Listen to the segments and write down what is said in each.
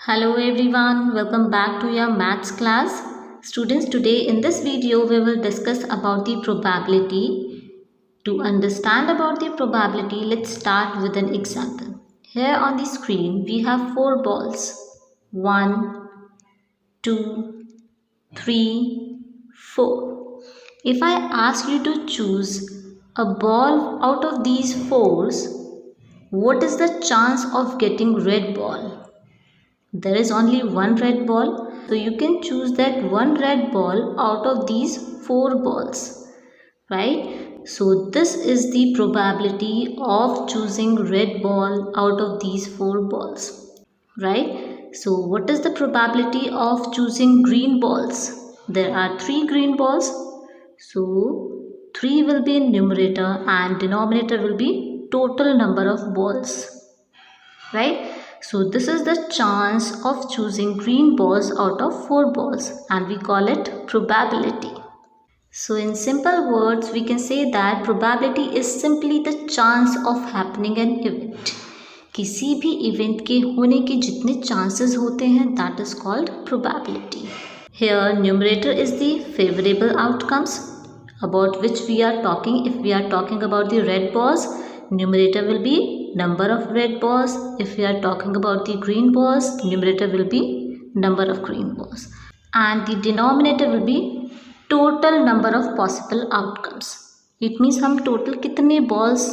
Hello everyone, welcome back to your maths class. Students, today in this video we will discuss about the probability. To understand about the probability, let's start with an example. Here on the screen we have four balls. 1, 2, 3, 4. If I ask you to choose a ball out of these fours, what is the chance of getting red ball? There is only one red ball, so you can choose that one red ball out of these four balls, right? So this is the probability of choosing red ball out of these four balls, right? So what is the probability of choosing green balls? There are three green balls, so 3 will be in numerator and denominator will be total number of balls, right? So this is the chance of choosing green balls out of 4 balls and we call it probability. So in simple words we can say that probability is simply the chance of happening an event. किसी भी event के होने के जितने chances होते हैं that is called probability. Here numerator is the favorable outcomes about which we are talking. If we are talking about the red balls, numerator will be number of red balls. If we are talking about the green balls, numerator will be number of green balls. And the denominator will be total number of possible outcomes. It means हम total कितने balls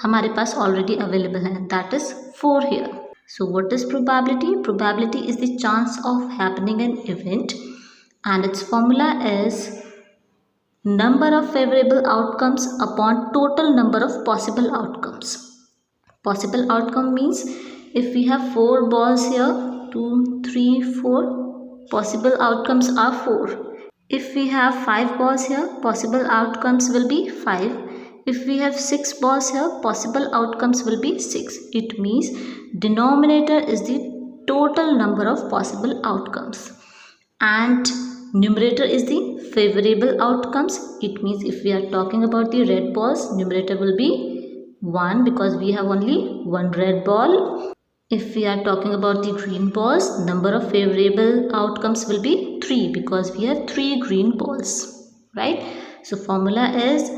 हमारे पास already available हैं. That is 4 here. So what is probability? Probability is the chance of happening an event and its formula is number of favorable outcomes upon total number of possible outcomes. Possible outcome means if we have 4 balls here, 2, 3, 4, possible outcomes are 4. If we have 5 balls here, possible outcomes will be 5. If we have 6 balls here, possible outcomes will be 6. It means denominator is the total number of possible outcomes and numerator is the favorable outcomes. It means if we are talking about the red balls, numerator will be 1 because we have only one red ball. If we are talking about the green balls, number of favorable outcomes will be 3 because we have 3 green balls, right? So formula is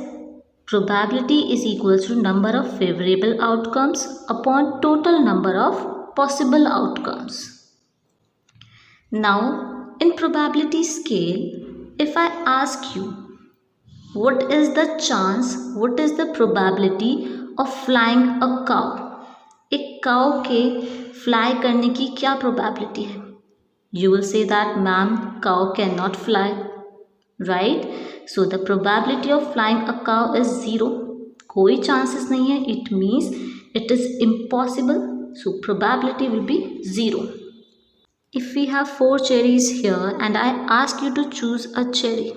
probability is equals to number of favorable outcomes upon total number of possible outcomes. Now in probability scale, if I ask you what is the chance, what is the probability of flying a cow? एक cow के fly करने की क्या probability है? You will say that ma'am, cow cannot fly, right? So the probability of flying a cow is 0. कोई chances नहीं है. It means it is impossible. So probability will be 0. If we have 4 cherries here and I ask you to choose a cherry,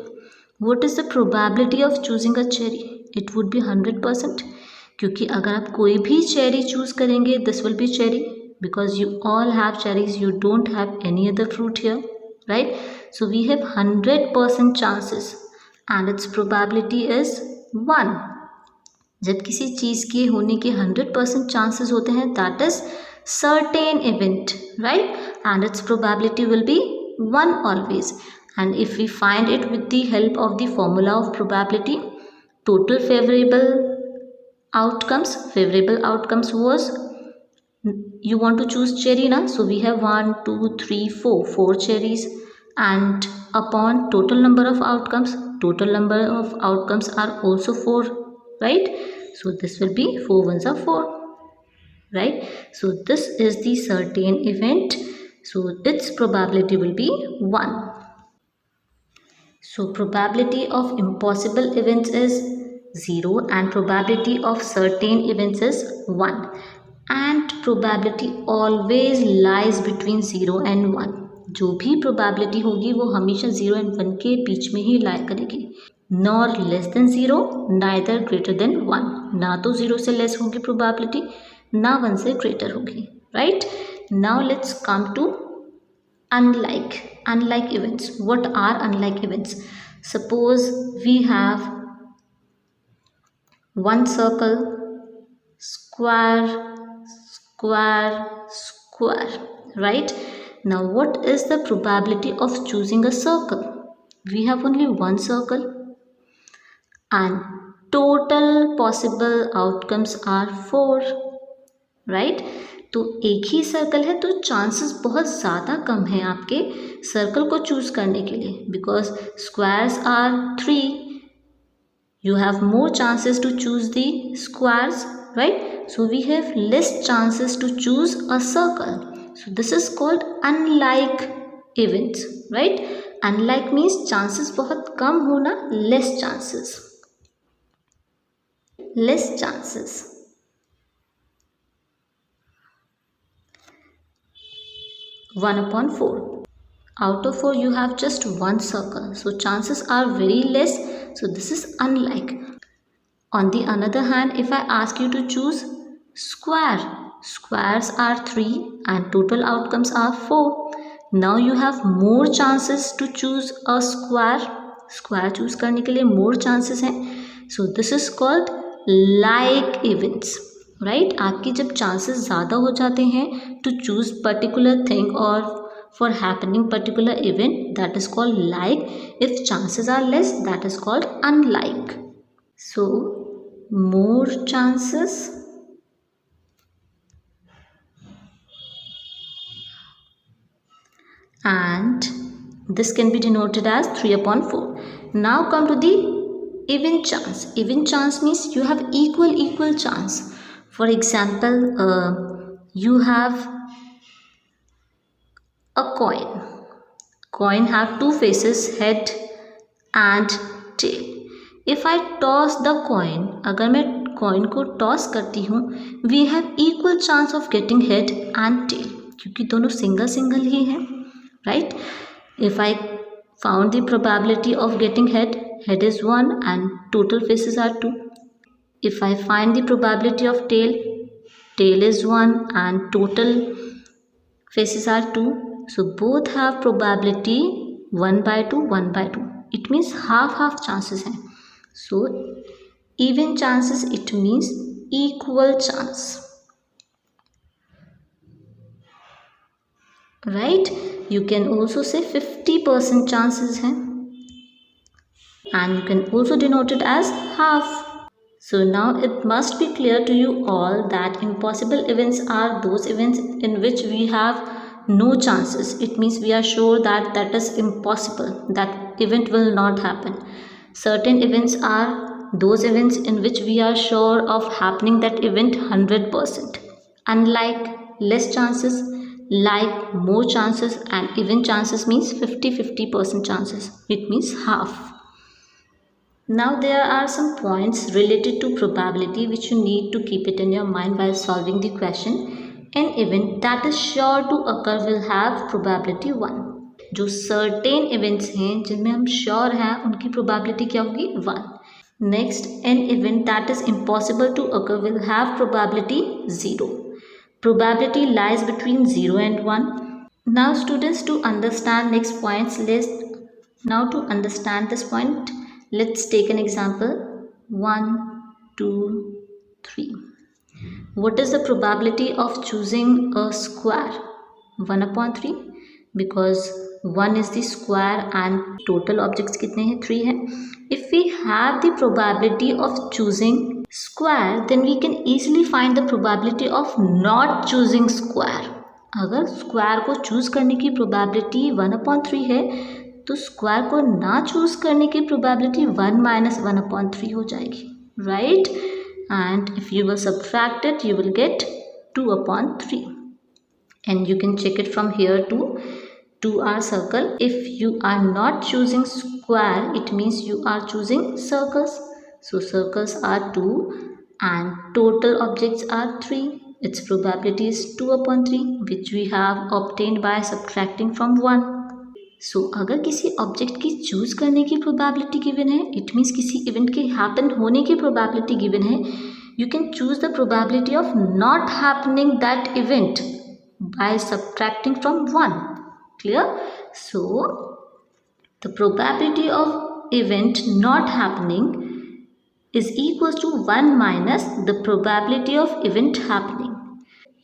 what is the probability of choosing a cherry? It would be 100%. क्योंकि अगर आप कोई भी cherry choose करेंगे this will be cherry because you all have cherries, you don't have any other fruit here, right? So we have 100% chances and its probability is 1. जब किसी चीज़ के होने के 100% चांसेस होते हैं that is certain event, right? And its probability will be 1 always. And if we find it with the help of the formula of probability, total favorable outcomes was, you want to choose cherry na, so we have 1 2 3 4 cherries and upon total number of outcomes are also 4, right? So this will be 4 ones are 4, right? So this is the certain event, so its probability will be 1. So probability of impossible events is 0 and probability of certain events is 1, and probability always lies between 0 and 1. जो भी probability होगी वो हमेशा 0 and 1 के बीच में ही lie करेगी. nor less than 0 neither greater than 1. ना तो 0 से less होगी probability, ना 1 से greater होगी, right? Now let's come to unlike events. What are unlike events? Suppose we have one circle, square, square, square, right? Now what is the probability of choosing a circle? We have only one circle and total possible outcomes are 4, right? तो एक ही circle है तो chances बहुत ज़्यादा कम है आपके circle को choose करने के लिए, because squares are 3. You have more chances to choose the squares, right? So we have less chances to choose a circle. So this is called unlike events, right? Unlike means chances बहुत कम होना, less chances. 1/4. Out of 4 you have just one circle, so chances are very less. So this is unlike. On the other hand, if I ask you to choose square, squares are 3 and total outcomes are 4. Now you have more chances to choose a square. Square choose करने के लिए more chances हैं. So this is called like events, right? आपकी जब chances ज़्यादा हो जाते हैं to choose particular thing or for happening particular event, that is called like. If chances are less, that is called unlike. So more chances and this can be denoted as 3/4. Now come to the even chance. Even chance means you have equal chance. For example, you have a coin have two faces, head and tail. If I toss the coin, अगर मैं coin को toss करती हूँ, we have equal chance of getting head and tail, क्योंकि दोनों single ही हैं, right? If I found the probability of getting head is 1 and total faces are 2. If I find the probability of tail is 1 and total faces are 2. So both have probability 1/2, 1/2. It means half chances हैं. So even chances, it means equal chance, right? You can also say 50% chances हैं, and you can also denote it as half. So now it must be clear to you all that impossible events are those events in which we have no chances. It means we are sure that that is impossible, that event will not happen. Certain events are those events in which we are sure of happening that event 100%. Unlike less chances, like more chances, and even chances means 50% chances. It means half. Now there are some points related to probability which you need to keep it in your mind while solving the question. An event that is sure to occur will have probability 1. जो certain events हैं जिनमें हम sure हैं उनकी probability क्या होगी? 1. Next, an event that is impossible to occur will have probability 0. Probability lies between 0 and 1. Now students, to understand next points list. Now to understand this point, let's take an example. 1, 2, 3. What is the probability of choosing a square? 1/3, because 1 is the square and total objects कितने हैं? 3 हैं. If we have the probability of choosing square, then we can easily find the probability of not choosing square. अगर square को choose करने की probability 1/3 है, तो square को ना choose करने की probability 1 - 1/3 हो जाएगी, right? And if you will subtract it, you will get 2/3. And you can check it from here to our circle. If you are not choosing square, it means you are choosing circles. So circles are 2 and total objects are 3. Its probability is 2/3, which we have obtained by subtracting from 1. So अगर किसी object की choose करने की probability given है, it means किसी event के happen होने की प्रोबेबिलिटी गिवन है, you can choose the probability of not happening that event by subtracting from 1. Clear? So the probability of event not happening is equals to 1 minus the probability of event happening.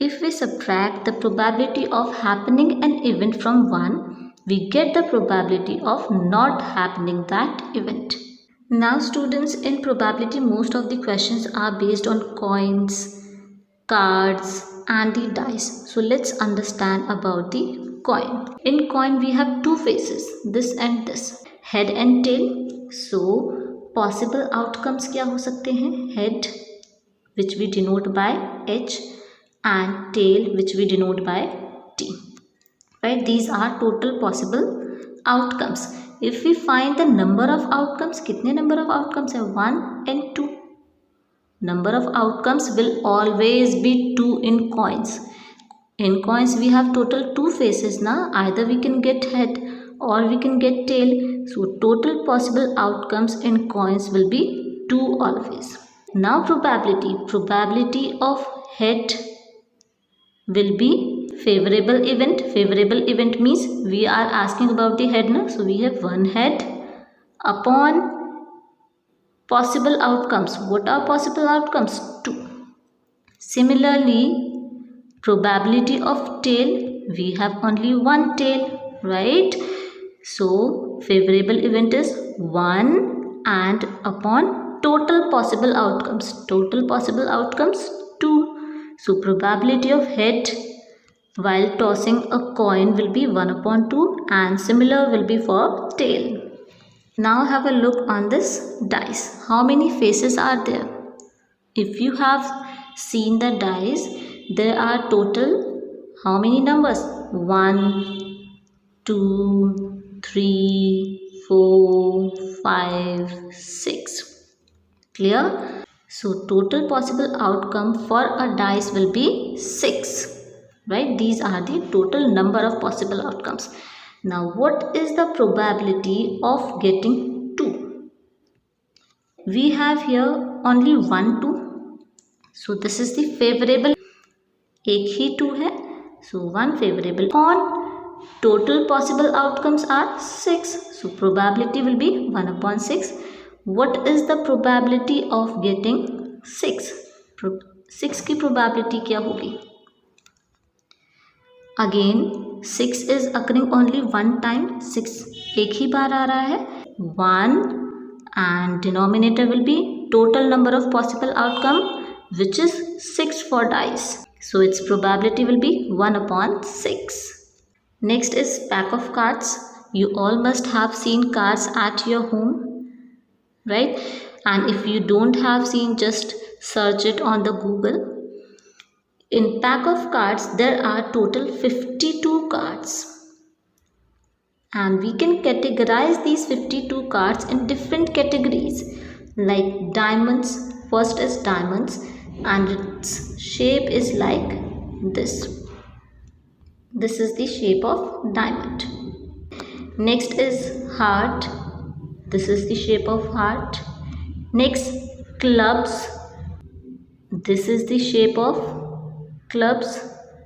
If we subtract the probability of happening an event from 1, we get the probability of not happening that event. Now students, in probability most of the questions are based on coins, cards and the dice. So let's understand about the coin. In coin we have two faces, this and this, head and tail. So possible outcomes क्या हो सकते हैं? Head, which we denote by H, and tail, which we denote by T. Right? These are total possible outcomes. If we find the number of outcomes, कितने number of outcomes है? 1 and 2. Number of outcomes will always be 2 in coins. In coins we have total 2 faces na, either we can get head or we can get tail. So total possible outcomes in coins will be 2 always. Now probability of head will be favorable event. Favorable event means we are asking about the head na, so we have 1 head upon possible outcomes. What are possible outcomes? 2. Similarly, probability of tail, we have only 1 tail, right? So favorable event is 1 and upon total possible outcomes. Total possible outcomes 2. So probability of head while tossing a coin will be 1 upon 2 and similar will be for tail. Now have a look on this dice. How many faces are there? If you have seen the dice, there are total how many numbers? 1, 2, 3, 4, 5, 6. Clear? So total possible outcome for a dice will be 6. Right? These are the total number of possible outcomes. Now what is the probability of getting 2? We have here only 1 2. So this is the favorable. एक ही 2 है. So 1 favorable. On total possible outcomes are 6. So probability will be 1 upon 6. What is the probability of getting 6? 6 की probability क्या होगी? Again 6 is occurring only one time. 6 एक ही बार आ रहा है. 1 and denominator will be total number of possible outcome, which is 6 for dice. So its probability will be 1 upon 6. Next is pack of cards. You all must have seen cards at your home, right? And if you don't have seen, just search it on the Google. In pack of cards, there are total 52 cards. And we can categorize these 52 cards in different categories. Like diamonds, first is diamonds and its shape is like this. This is the shape of diamond. Next is heart. This is the shape of heart. Next, clubs. This is the shape of clubs.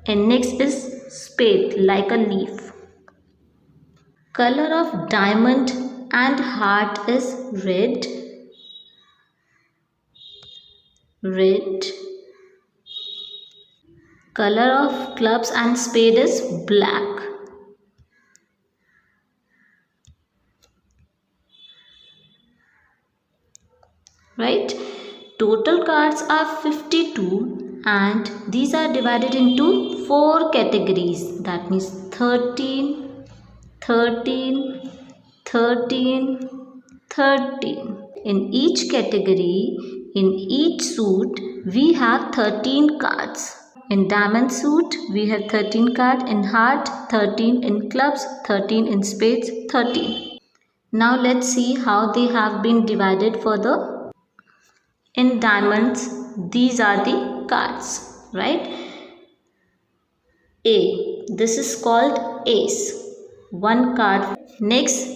And next is spade, like a leaf. Color of diamond and heart is red. Red. Color of clubs and spade is black. Right? Total cards are 52 and these are divided into 4 categories. That means 13, 13, 13, 13. In each category, in each suit, we have 13 cards. In diamond suit, we have 13 cards. In heart, 13. In clubs, 13. In spades, 13. Now let's see how they have been divided further. In diamonds, these are the cards, right? A. This is called ace. 1 card. Next,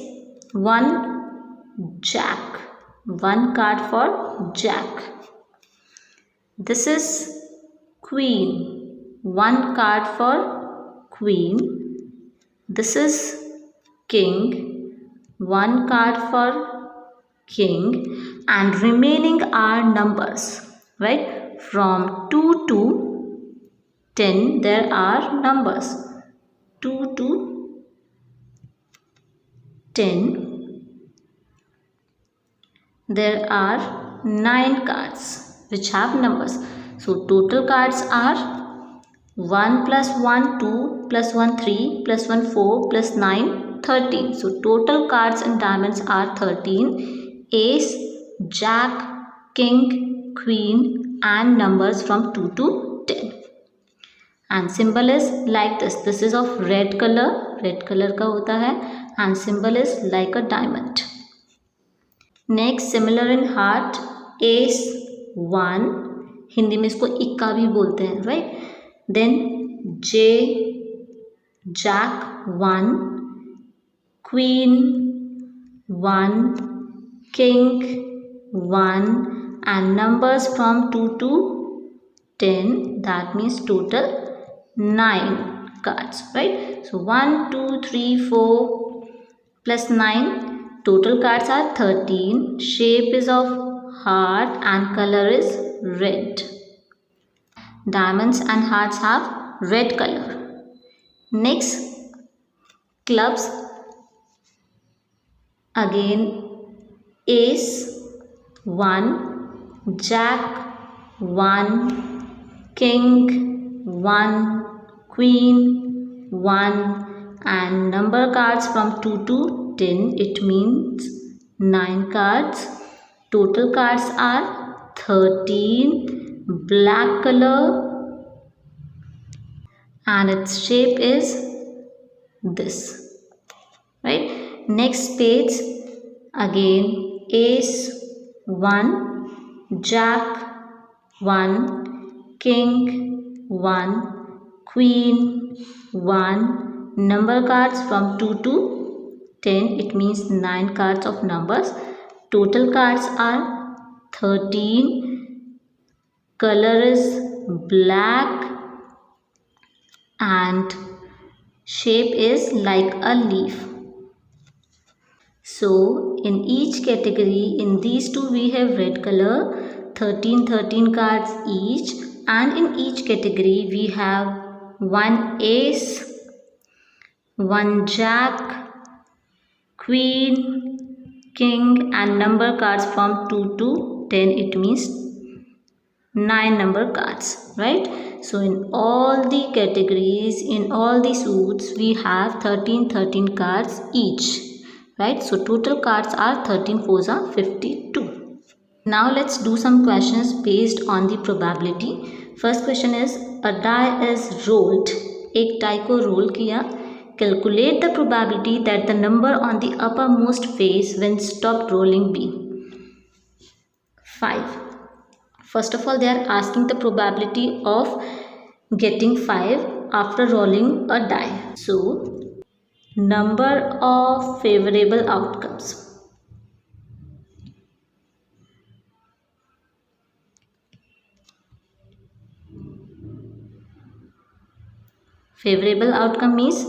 1 jack. 1 card for jack. This is queen. 1 card for queen. This is king. 1 card for king. And remaining are numbers, right? From 2 to 10 there are numbers 2 to 10. There are 9 cards which have numbers. So total cards are 1 plus 1 2 plus 1 3 plus 1 4 plus 9 13. So total cards in diamonds are 13. Ace, Jack, King, Queen and numbers from 2 to 10. And symbol is like this. This is of red color. Red color का होता है. And symbol is like a diamond. Next, similar in heart, ace 1. Hindi में इसको इक्का भी बोलते हैं, right? Then J, Jack 1, Queen 1, King 1 and numbers from 2 to 10. That means total 9 cards, right? So 1, 2, 3, 4 plus 9. Total cards are 13. Shape is of heart and color is red. Diamonds and hearts have red color. Next, clubs. Again, ace 1, Jack 1, King 1, Queen 1 and number cards from 2 to 10. It means 9 cards. Total cards are 13. Black color and its shape is this, right? Next page, again ace 1, Jack 1, King 1, Queen 1, number cards from 2 to 10. It means 9 cards of numbers. Total cards are 13. Color is black and shape is like a leaf. So in each category, in these two we have red color, 13 cards each, and in each category we have 1 ace, 1 jack, queen, king and number cards from 2 to 10. It means 9 number cards, right? So in all the categories, in all the suits, we have 13 cards each, right? So total cards are 13 fours are 52. Now let's do some questions based on the probability. First question is, a die is rolled. एक die को roll किया. Calculate the probability that the number on the uppermost face when stopped rolling be. 5. First of all, they are asking the probability of getting 5 after rolling a die. So, number of favorable outcomes. Favorable outcome means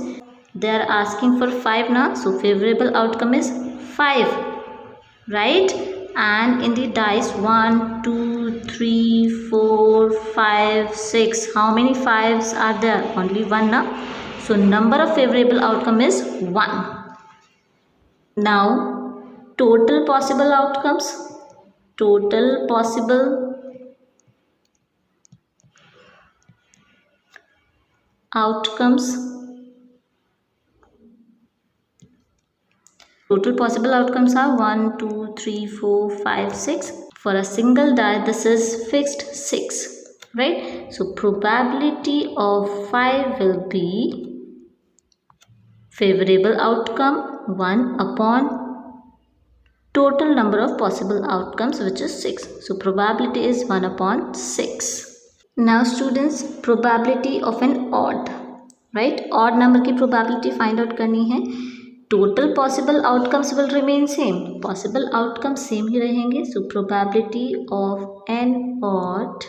they are asking for 5 now. So, favorable outcome is 5, right? And in the dice 1, 2, 3, 4, 5, 6. How many 5s are there? Only 1 now. So number of favorable outcome is 1. Now total possible outcomes. Total possible outcomes. Total possible outcomes are 1, 2, 3, 4, 5, 6. For a single die, this is fixed 6, right? So probability of 5 will be favorable outcome 1 upon total number of possible outcomes, which is 6. So probability is 1 upon 6. Now students, probability of an odd, right? Odd number की probability find out करनी है. Total possible outcomes will remain same. Possible outcomes same ही रहेंगे. So probability of an odd,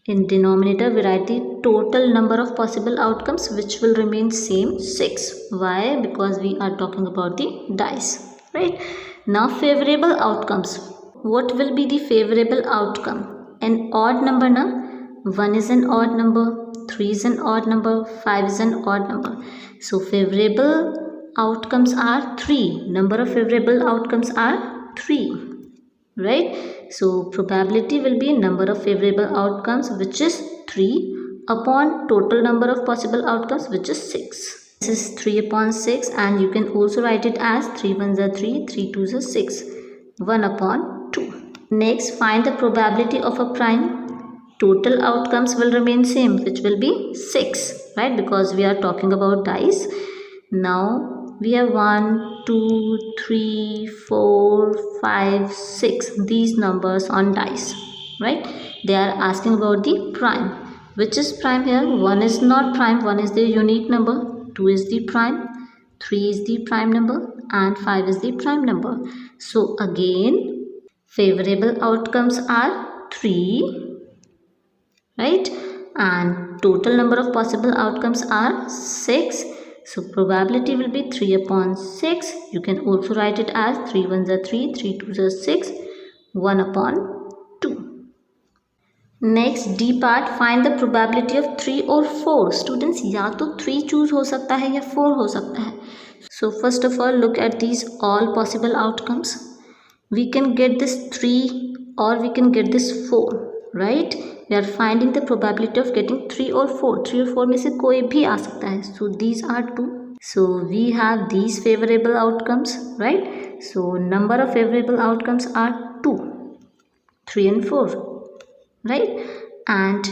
in denominator we write the total number of possible outcomes, which will remain same 6. Why? Because we are talking about the dice, right? Now favorable outcomes. What will be the favorable outcome? An odd number na, 1 is an odd number, 3 is an odd number, 5 is an odd number. So favorable outcomes are 3. Number of favorable outcomes are 3. Right? So probability will be number of favorable outcomes, which is 3, upon total number of possible outcomes, which is 6. This is 3 upon 6, and you can also write it as 3 1s are 3, 3 2s are 6, 1 upon 2. Next, find the probability of a prime. Total outcomes will remain same, which will be 6, right? Because we are talking about dice. Now we have 1, 2, 3, 4, 5, 6, these numbers on dice, right? They are asking about the prime. Which is prime here? 1 is not prime, 1 is the unique number, 2 is the prime, 3 is the prime number, and 5 is the prime number. So again, favorable outcomes are 3, right? And total number of possible outcomes are 6. So probability will be 3 upon 6. You can also write it as 3 1s are 3, 3 2s are 6, 1 upon 2. Next D part, find the probability of 3 or 4. Students, या तो 3 choose हो सकता है या 4 हो सकता है. So first of all, look at these all possible outcomes. We can get this 3 or we can get this 4, right? We are finding the probability of getting 3 or 4. 3 or 4 में से कोई भी आ सकता है. So these are 2. So we have these favorable outcomes, right? So number of favorable outcomes are 2, 3 and 4, right? And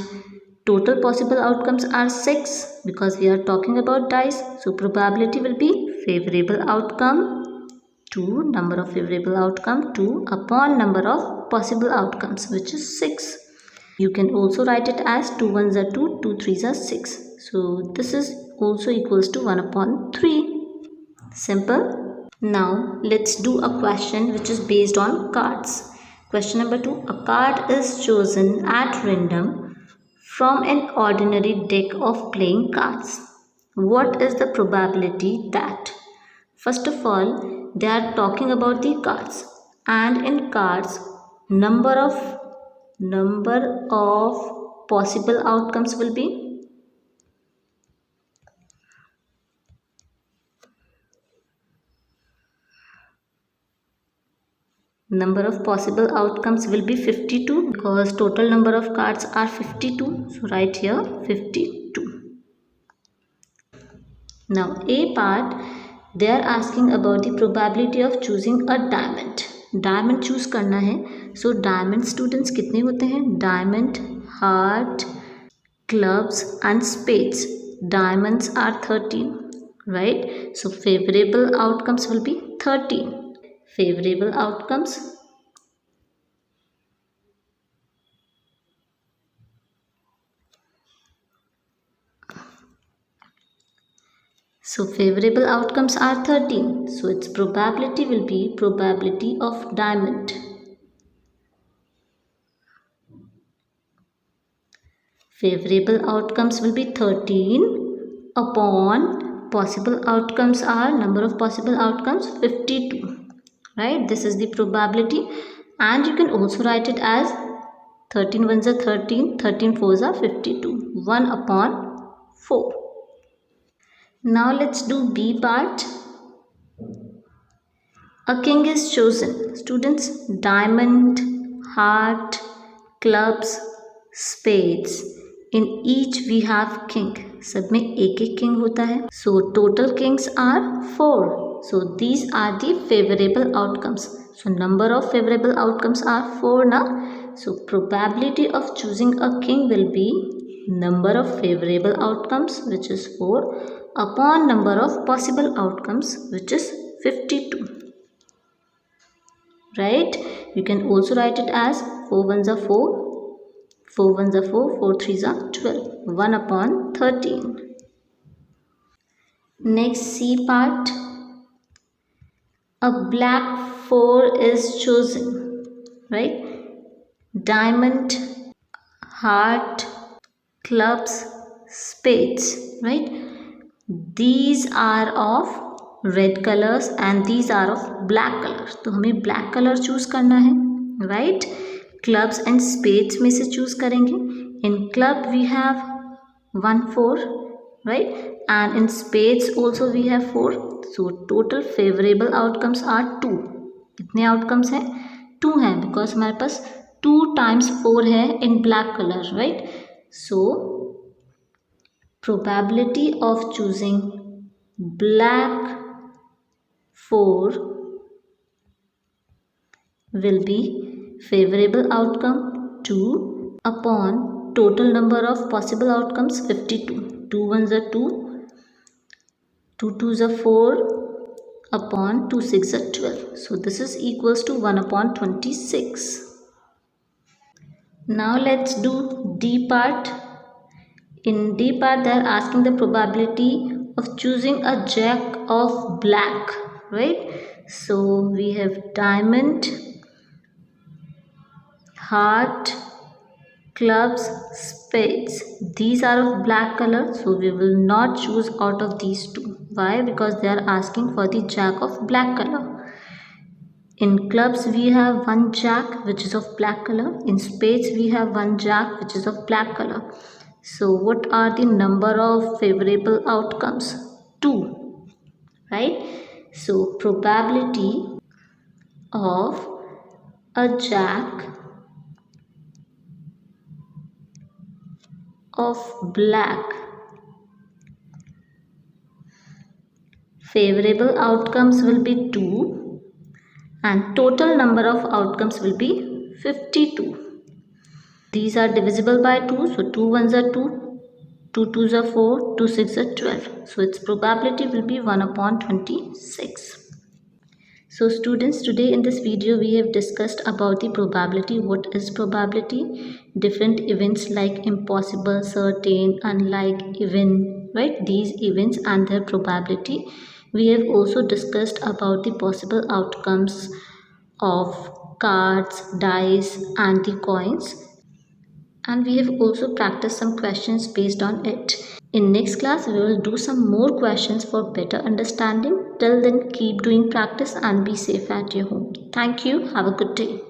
total possible outcomes are 6, because we are talking about dice. So probability will be favorable outcome 2, number of favorable outcome 2, upon number of possible outcomes, which is 6. You can also write it as 2 1s are 2, 2 3s are 6. So this is also equals to 1 upon 3. Simple. Now let's do a question which is based on cards. Question number 2. A card is chosen at random from an ordinary deck of playing cards. What is the probability that? First of all, they are talking about the cards, and in cards, number of possible outcomes will be number of possible outcomes will be 52, because total number of cards are 52. So write here 52. Now A part, they are asking about the probability of choosing a diamond. Diamond choose करना है. So diamond students कितने होते हैं? Diamond, heart, clubs and spades. Diamonds are 13, right? So favorable outcomes will be 13. Favorable outcomes. So favorable outcomes are 13. So its probability will be probability of diamond. Favorable outcomes will be 13 upon possible outcomes are number of possible outcomes 52. Right? This is the probability, and you can also write it as 13 1s are 13, 13 4s are 52. 1 upon 4. Now let's do B part. A king is chosen. Students, diamond, heart, clubs, spades. In each we have king. सब में एक एक king होता है. So total kings are 4. So these are the favorable outcomes. So number of favorable outcomes are 4 now. So probability of choosing a king will be number of favorable outcomes, which is 4, upon number of possible outcomes, which is 52. Right? You can also write it as 4 1s are 4, 4 1s are 4, 4 3s are 12, 1 upon 13. Next C part. A black 4 is chosen. Right? Diamond, heart, clubs, spades. Right? These are of red colors and these are of black colors. तो हमें black color choose करना है, right? Clubs and spades में से choose करेंगे. In club we have 1 4, right? And in spades also we have 4. So total favorable outcomes are 2. कितने outcomes हैं? 2 हैं, because हमारे पास 2 times 4 है in black color, right? So probability of choosing black 4 will be favorable outcome 2 upon total number of possible outcomes 52. 2 1s are 2, 2 2s are 4 upon 2 6 are 12. So this is equals to 1 upon 26. Now let's do D part. In D part they are asking the probability of choosing a jack of black, right? So we have diamond, heart, clubs, spades. These are of black color, so we will not choose out of these two. Why? Because they are asking for the jack of black color. In clubs we have one jack which is of black color. In spades we have one jack which is of black color. So what are the number of favorable outcomes? 2, right? So probability of a jack of black, favorable outcomes will be 2 and total number of outcomes will be 52. These are divisible by 2, so 2 1s are 2, 2 2s are 4, 2 6 are 12. So its probability will be 1 upon 26. So students, today in this video we have discussed about the probability. What is probability? Different events like impossible, certain, unlike, even, right? These events and their probability. We have also discussed about the possible outcomes of cards, dice and the coins. And we have also practiced some questions based on it. In next class, we will do some more questions for better understanding. Till then, keep doing practice and be safe at your home. Thank you. Have a good day.